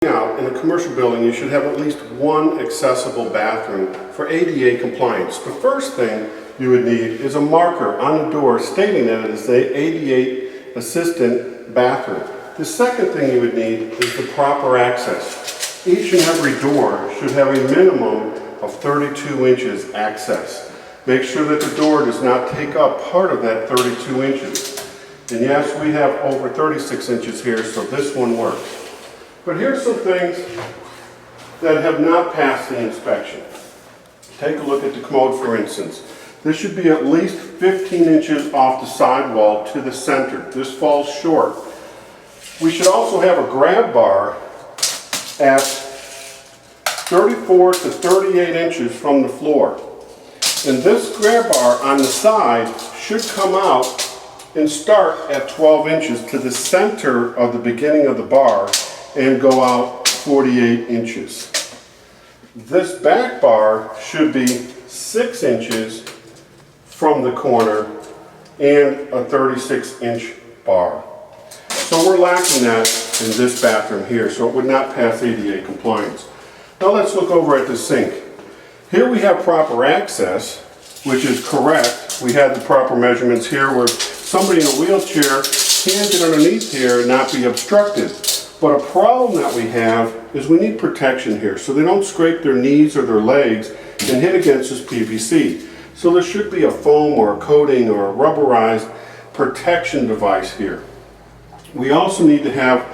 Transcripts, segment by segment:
Now, in a commercial building, you should have at least one accessible bathroom for ADA compliance. The first thing you would need is a marker on the door stating that it is an ADA assistant bathroom. The second thing you would need is the proper access. Each and every door should have a minimum of 32 inches access. Make sure that the door does not take up part of that 32 inches. And yes, we have over 36 inches here, so this one works. But here's some things that have not passed the inspection. Take a look at the commode, for instance. This should be at least 15 inches off the sidewall to the center. This falls short. We should also have a grab bar at 34 to 38 inches from the floor. And this grab bar on the side should come out and start at 12 inches to the center of the beginning of the bar and go out 48 inches. This back bar should be 6 inches from the corner and a 36-inch bar. So we're lacking that in this bathroom here, so it would not pass ADA compliance. Now let's look over at the sink. Here we have proper access, which is correct. We had the proper measurements here where somebody in a wheelchair can get underneath here and not be obstructed. But a problem that we have is we need protection here so they don't scrape their knees or their legs and hit against this PVC. So there should be a foam or a coating or a rubberized protection device here. We also need to have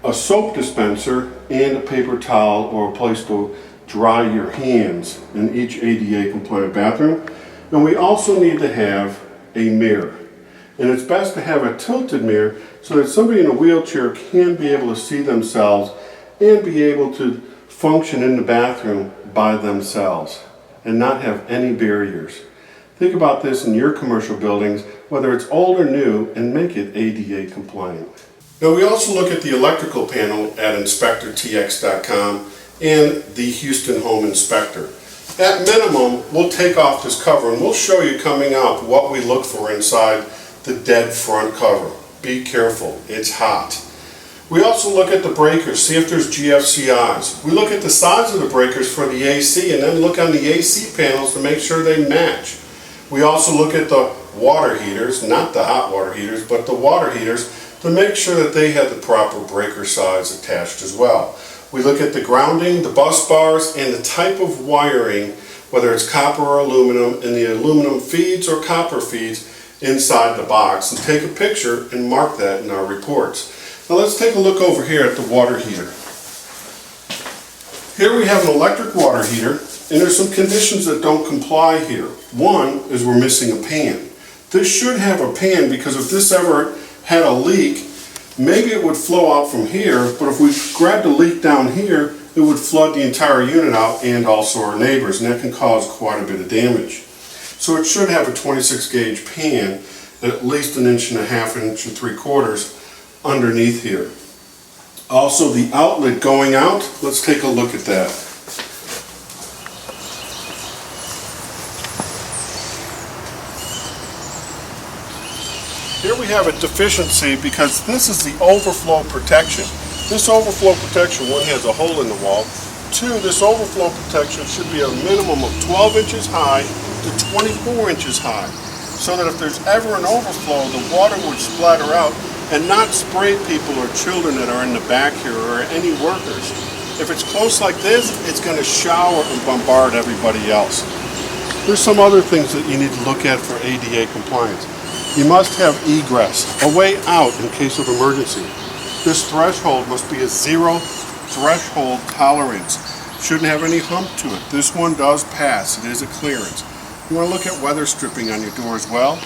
a soap dispenser and a paper towel or a place to dry your hands in each ADA compliant bathroom. And we also need to have a mirror. And it's best to have a tilted mirror so that somebody in a wheelchair can be able to see themselves and be able to function in the bathroom by themselves and not have any barriers. Think about this in your commercial buildings, whether it's old or new, and make it ADA compliant. Now we also look at the electrical panel at InspectorTX.com and the Houston Home Inspector. At minimum, we'll take off this cover and we'll show you coming out what we look for inside the dead front cover. Be careful, it's hot. We also look at the breakers, see if there's GFCIs. We look at the size of the breakers for the AC and then look on the AC panels to make sure they match. We also look at the water heaters, not the hot water heaters, but the water heaters to make sure that they have the proper breaker size attached as well. We look at the grounding, the bus bars, and the type of wiring, whether it's copper or aluminum, and the aluminum feeds or copper feeds inside the box, and take a picture and mark that in our reports. Now let's take a look over here at the water heater. Here we have an electric water heater, and there's some conditions that don't comply here. One is we're missing a pan. This should have a pan because if this ever had a leak, maybe it would flow out from here, but if we grabbed a leak down here, it would flood the entire unit out and also our neighbors, and that can cause quite a bit of damage. So it should have a 26 gauge pan at least 1.5 inches, 1.75 inches underneath here. Also the outlet going out, let's take a look at that. Here we have a deficiency because this is the overflow protection. This overflow protection, one, has a hole in the wall. Two, this overflow protection should be a minimum of 12 inches high to 24 inches high, so that if there's ever an overflow, the water would splatter out and not spray people or children that are in the back here or any workers. If it's close like this, it's going to shower and bombard everybody else. There's some other things that you need to look at for ADA compliance. You must have egress, a way out in case of emergency. This threshold must be a 0 threshold tolerance. Shouldn't have any hump to it. This one does pass. It is a clearance. You want to look at weather stripping on your door as well.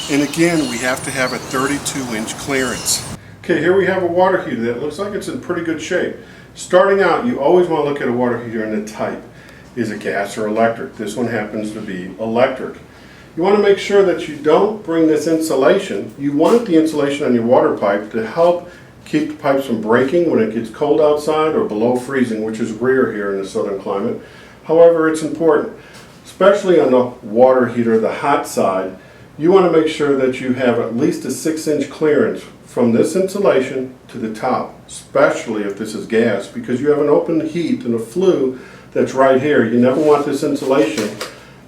And again, we have to have a 32-inch clearance. Okay, here we have a water heater that looks like it's in pretty good shape. Starting out, you always want to look at a water heater and the type. Is it gas or electric? This one happens to be electric. You want to make sure that you don't bring this insulation. You want the insulation on your water pipe to help keep the pipes from breaking when it gets cold outside or below freezing, which is rare here in the southern climate. However, it's important, especially on the water heater, the hot side. You want to make sure that you have at least a 6-inch clearance from this insulation to the top. especially if this is gas, because you have an open heat and a flue that's right here. You never want this insulation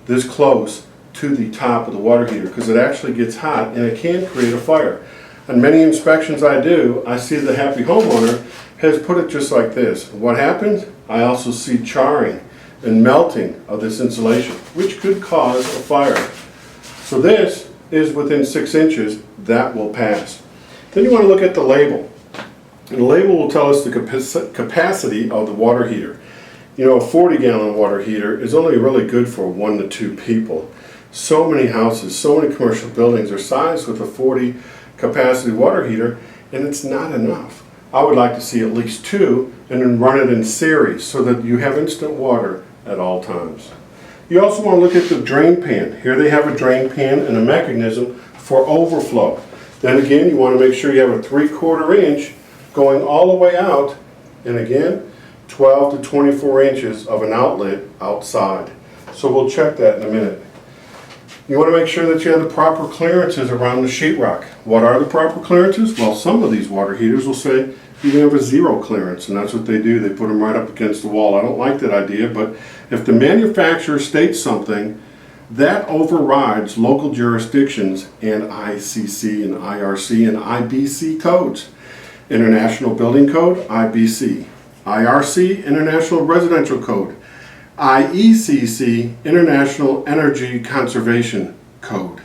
this close to the top of the water heater because it actually gets hot and it can create a fire. On many inspections I do, I see the happy homeowner has put it just like this. What happens? I also see charring and melting of this insulation, which could cause a fire. So this is within 6 inches, that will pass. Then you want to look at the label. And the label will tell us the capacity of the water heater. You know, a 40-gallon water heater is only really good for 1 to 2 people. So many houses, so many commercial buildings are sized with a 40 capacity water heater, and it's not enough. I would like to see at least 2 and then run it in series so that you have instant water at all times. You also want to look at the drain pan. Here they have a drain pan and a mechanism for overflow. Then again, you want to make sure you have a 3/4 inch going all the way out, and again, 12 to 24 inches of an outlet outside. So we'll check that in a minute. You want to make sure that you have the proper clearances around the sheetrock. What are the proper clearances? Well, some of these water heaters will say you can have a 0 clearance, and that's what they do. They put them right up against the wall. I don't like that idea, but if the manufacturer states something, that overrides local jurisdictions and ICC and IRC and IBC codes. International Building Code, IBC. IRC, International Residential Code. IECC, International Energy Conservation Code.